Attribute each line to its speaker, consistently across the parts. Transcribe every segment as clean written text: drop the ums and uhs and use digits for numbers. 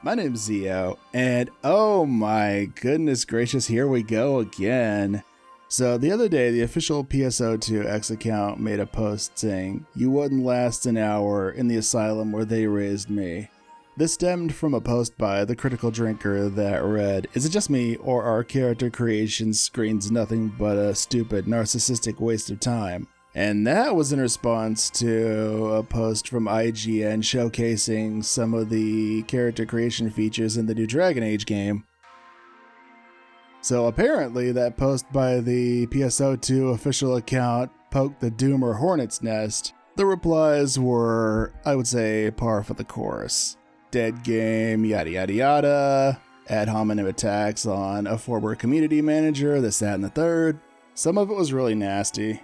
Speaker 1: My name's Zio, and oh my goodness gracious, here we go again. So the other day, the official PSO2X account made a post saying, "You wouldn't last an hour in the asylum where they raised me." This stemmed from a post by The Critical Drinker that read, "Is it just me, or are character creation screens nothing but a stupid, narcissistic waste of time?" And that was in response to a post from IGN showcasing some of the character creation features in the new Dragon Age game. So apparently that post by the PSO2 official account poked the Doom or Hornet's nest. The replies were, I would say, par for the course. Dead game, yada yada yada, ad hominem attacks on a former community manager, this, that, and the third. Some of it was really nasty.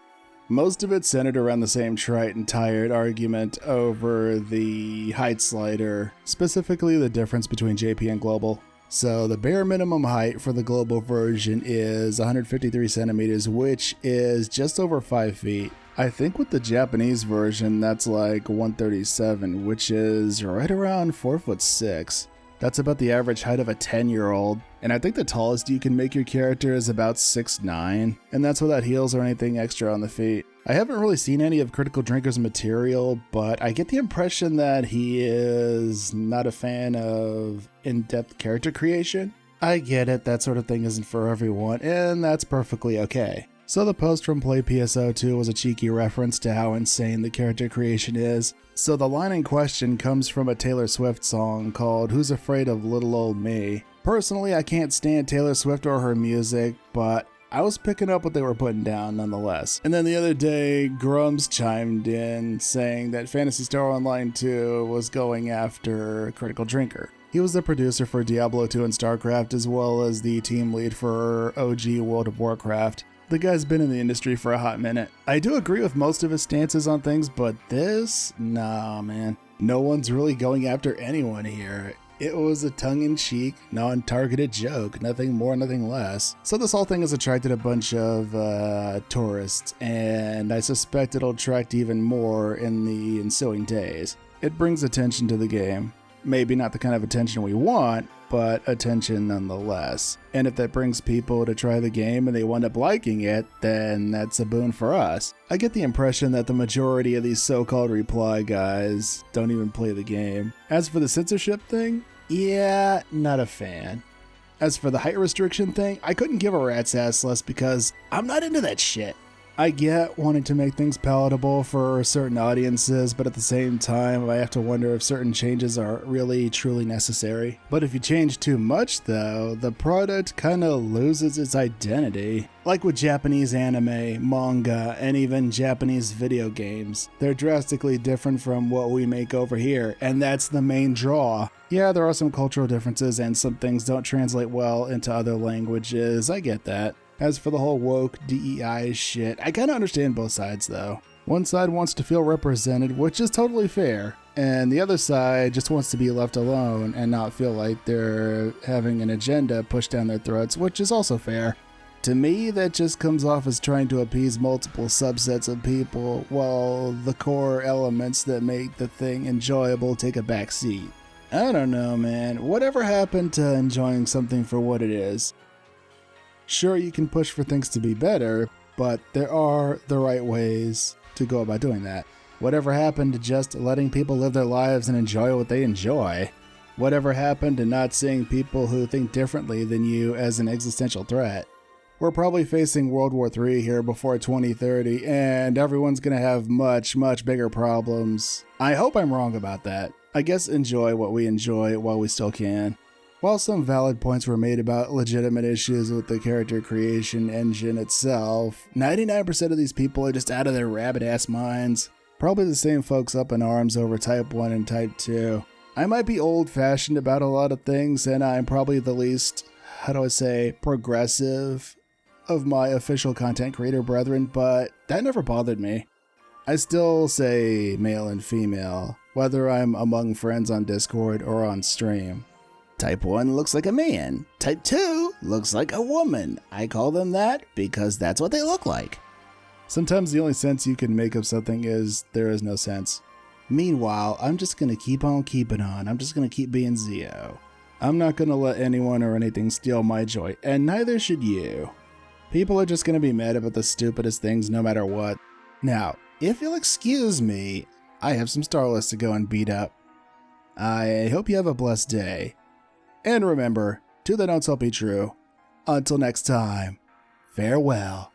Speaker 1: Most of it centered around the same trite and tired argument over the height slider, specifically the difference between JP and global. So the bare minimum height for the global version is 153 centimeters, which is just over 5 feet. I think with the Japanese version, that's like 137, which is right around 4'6". That's about the average height of a 10-year-old. And I think the tallest you can make your character is about 6'9", and that's without heels or anything extra on the feet. I haven't really seen any of Critical Drinker's material, but I get the impression that he is not a fan of in-depth character creation. I get it, that sort of thing isn't for everyone, and that's perfectly okay. So the post from PlayPSO2 was a cheeky reference to how insane the character creation is. So the line in question comes from a Taylor Swift song called "Who's Afraid of Little Old Me?" Personally, I can't stand Taylor Swift or her music, but I was picking up what they were putting down nonetheless. And then the other day, Grums chimed in saying that Phantasy Star Online 2 was going after Critical Drinker. He was the producer for Diablo 2 and StarCraft, as well as the team lead for OG World of Warcraft. The guy's been in the industry for a hot minute. I do agree with most of his stances on things, but this? Nah, man. No one's really going after anyone here. It was a tongue-in-cheek, non-targeted joke, nothing more, nothing less. So this whole thing has attracted a bunch of tourists, and I suspect it'll attract even more in the ensuing days. It brings attention to the game. Maybe not the kind of attention we want, but attention nonetheless. And if that brings people to try the game and they wind up liking it, then that's a boon for us. I get the impression that the majority of these so-called reply guys don't even play the game. As for the censorship thing, yeah, not a fan. As for the height restriction thing, I couldn't give a rat's ass less because I'm not into that shit. I get wanting to make things palatable for certain audiences, but at the same time, I have to wonder if certain changes are really, truly necessary. But if you change too much, though, the product kinda loses its identity. Like with Japanese anime, manga, and even Japanese video games. They're drastically different from what we make over here, and that's the main draw. Yeah, there are some cultural differences, and some things don't translate well into other languages, I get that. As for the whole woke DEI shit, I kinda understand both sides though. One side wants to feel represented, which is totally fair, and the other side just wants to be left alone and not feel like they're having an agenda pushed down their throats, which is also fair. To me, that just comes off as trying to appease multiple subsets of people, while the core elements that make the thing enjoyable take a back seat. I don't know, man. Whatever happened to enjoying something for what it is? Sure, you can push for things to be better, but there are the right ways to go about doing that. Whatever happened to just letting people live their lives and enjoy what they enjoy? Whatever happened to not seeing people who think differently than you as an existential threat? We're probably facing World War III here before 2030, and everyone's gonna have much, much bigger problems. I hope I'm wrong about that. I guess enjoy what we enjoy while we still can. While some valid points were made about legitimate issues with the character creation engine itself, 99% of these people are just out of their rabbit-ass minds. Probably the same folks up in arms over Type 1 and Type 2. I might be old-fashioned about a lot of things, and I'm probably the least, progressive of my official content creator brethren, but that never bothered me. I still say male and female, whether I'm among friends on Discord or on stream. Type 1 looks like a man. Type 2 looks like a woman. I call them that because that's what they look like. Sometimes the only sense you can make of something is there is no sense. Meanwhile, I'm just gonna keep on keeping on. I'm just gonna keep being Zio. I'm not gonna let anyone or anything steal my joy, and neither should you. People are just gonna be mad about the stupidest things no matter what. Now, if you'll excuse me, I have some Starless to go and beat up. I hope you have a blessed day. And remember, to the don't tell be true. Until next time, farewell.